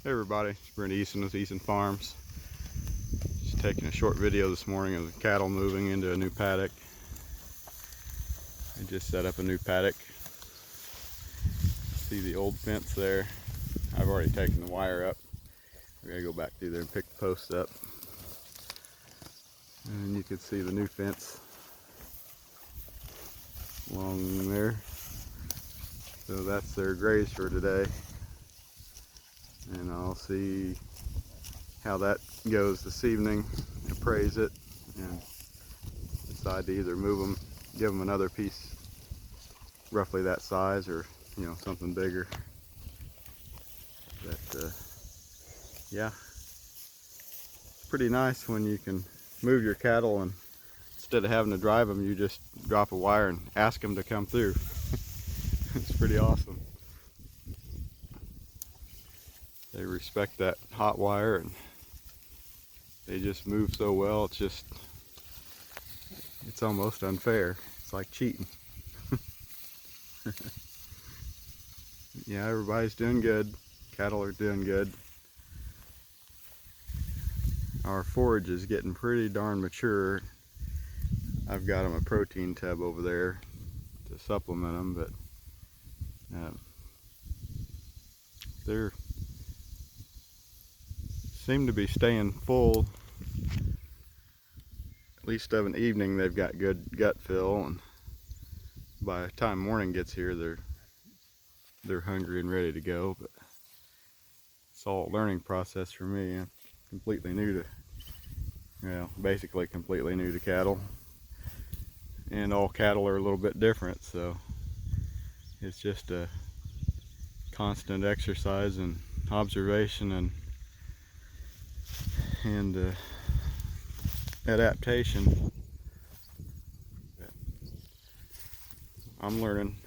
Hey everybody, it's Brent Eason with Eason Farms. Just taking a short video this morning of the cattle moving into a new paddock. I just set up a new paddock. See the old fence there. I've already taken the wire up. I gotta go back through there and pick the posts up. And you can see the new fence along there. So that's their graze for today. And I'll see how that goes this evening, appraise it, and decide to either move them, give them another piece roughly that size, or something bigger. But yeah, it's pretty nice when you can move your cattle, and instead of having to drive them, you just drop a wire and ask them to come through. It's pretty awesome. They respect that hot wire, and they just move so well. It's almost unfair. It's like cheating. Yeah, everybody's doing good. Cattle are doing good. Our forage is getting pretty darn mature. I've got them a protein tub over there to supplement them, but they seem to be staying full. At least of an evening, they've got good gut fill, and by the time morning gets here, they're hungry and ready to go. But it's all a learning process for me. I'm completely new to, basically completely new to cattle, and all cattle are a little bit different, so it's just a constant exercise and observation and adaptation. I'm learning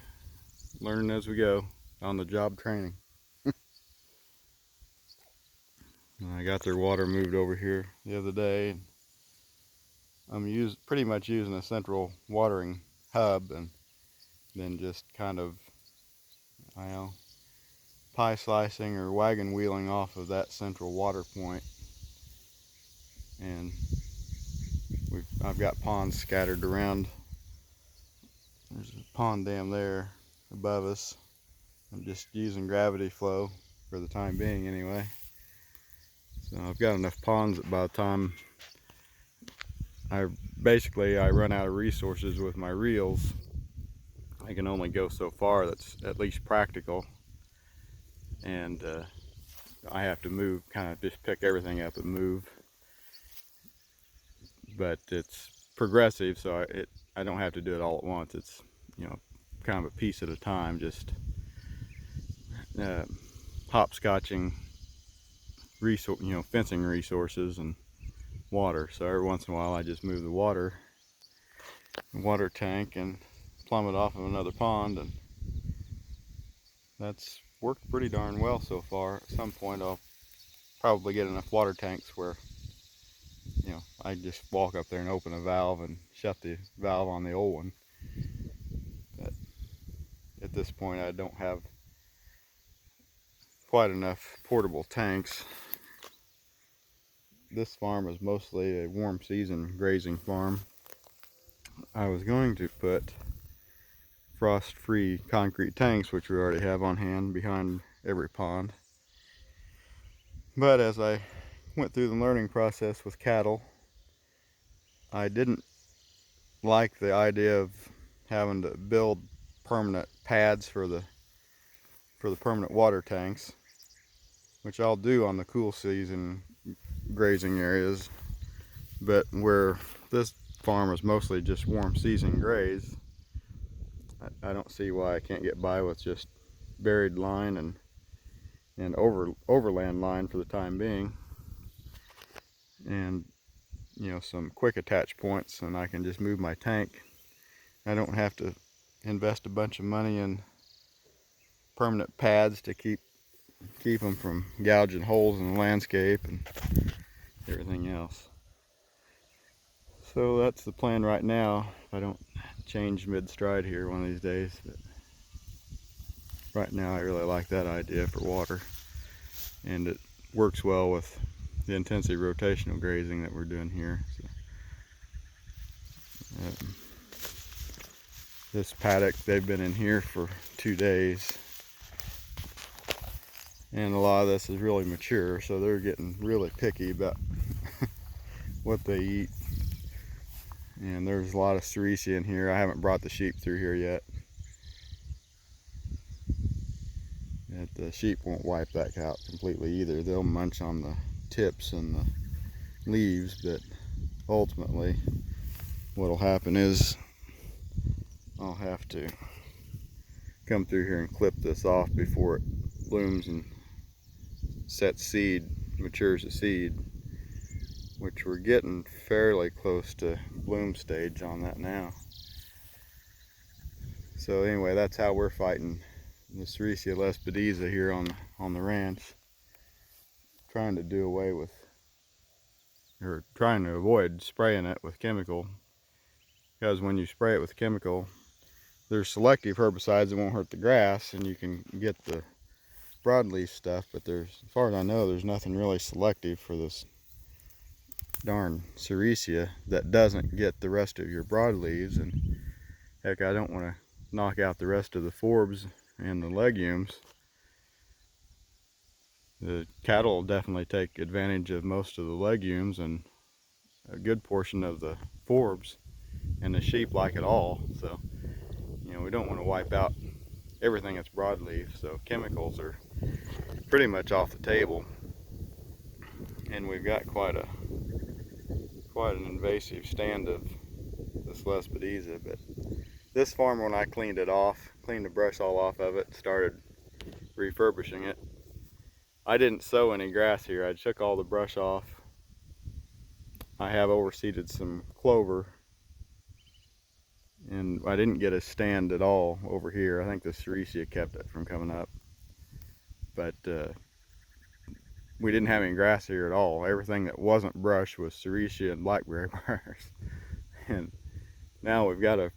as we go, on the job training. I got their water moved over here the other day. I'm pretty much using a central watering hub, and then just kind of, pie slicing or wagon wheeling off of that central water point. And I've got ponds scattered around. There's a pond dam there above us. I'm just using gravity flow for the time being anyway. So I've got enough ponds that by the time I run out of resources with my reels, I can only go so far that's at least practical. And I have to move, kind of just pick everything up and move. But it's progressive, so I don't have to do it all at once. It's kind of a piece at a time, just hopscotching fencing resources and water. So every once in a while I just move the water tank and plumb it off of another pond, and that's worked pretty darn well so far. At some point I'll probably get enough water tanks where I just walk up there and open a valve and shut the valve on the old one. But at this point I don't have quite enough portable tanks. This farm is mostly a warm season grazing farm. I was going to put frost-free concrete tanks, which we already have on hand behind every pond. But as I went through the learning process with cattle, I didn't like the idea of having to build permanent pads for the permanent water tanks, which I'll do on the cool season grazing areas. But where this farm is mostly just warm season graze, I don't see why I can't get by with just buried line and overland line for the time being, and some quick attach points, and I can just move my tank. I don't have to invest a bunch of money in permanent pads to keep them from gouging holes in the landscape and everything else. So that's the plan right now, if I don't change mid-stride here one of these days. But right now I really like that idea for water. and it works well with the intensive rotational grazing that we're doing here. So, this paddock, they've been in here for 2 days, and a lot of this is really mature, so they're getting really picky about what they eat. And there's a lot of sericea in here. I haven't brought the sheep through here yet. The sheep won't wipe that out completely either. They'll munch on the tips and the leaves, but ultimately what'll happen is I'll have to come through here and clip this off before it blooms and sets seed, matures a seed, which we're getting fairly close to bloom stage on that now. So anyway, that's how we're fighting the Sericea lespedeza here on the ranch. Trying to do away with, or trying to avoid spraying it with chemical, because when you spray it with chemical, there's selective herbicides that won't hurt the grass, and you can get the broadleaf stuff, but there's, as far as I know, there's nothing really selective for this darn Sericea that doesn't get the rest of your broadleaves. And heck, I don't want to knock out the rest of the forbs and the legumes. The cattle will definitely take advantage of most of the legumes and a good portion of the forbs, and the sheep like it all. So, you know, we don't want to wipe out everything that's broadleaf, so chemicals are pretty much off the table. And we've got quite an invasive stand of this lespedeza. But this farm, when I cleaned it off, cleaned the brush all off of it, started refurbishing it, I didn't sow any grass here. I took all the brush off. I have overseeded some clover, and I didn't get a stand at all over here. I think the Sericea kept it from coming up, but we didn't have any grass here at all. Everything that wasn't brush was Sericea and blackberry briars. And now we've got a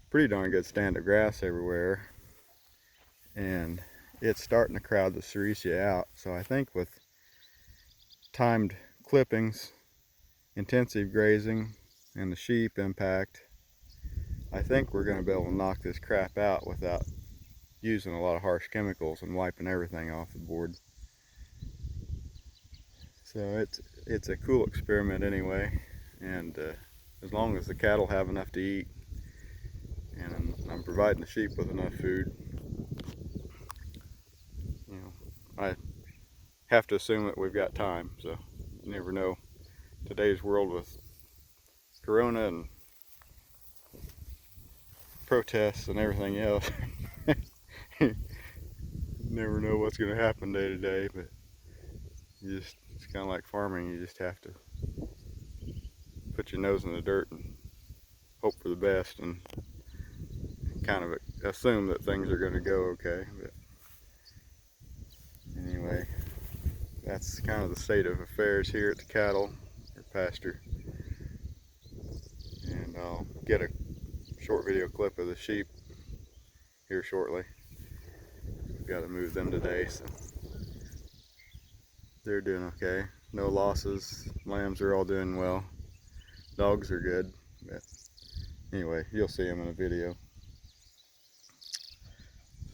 pretty darn good stand of grass everywhere, and it's starting to crowd the Sericea out. So I think with timed clippings, intensive grazing, and the sheep impact, I think we're going to be able to knock this crap out without using a lot of harsh chemicals and wiping everything off the board. So it's a cool experiment anyway, and as long as the cattle have enough to eat, and I'm providing the sheep with enough food, you know, I have to assume that we've got time. So you never know. Today's world with Corona and protests and everything else, never know what's going to happen day to day. But it's kind of like farming. You just have to put your nose in the dirt and hope for the best, and kind of assume that things are going to go okay. But anyway, that's kind of the state of affairs here at the cattle or pasture. And I'll get a short video clip of the sheep here shortly. We've got to move them today, so they're doing okay. No losses. Lambs are all doing well. Dogs are good. But anyway, you'll see them in a video.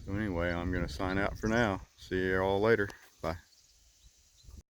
So anyway, I'm going to sign out for now. See you all later.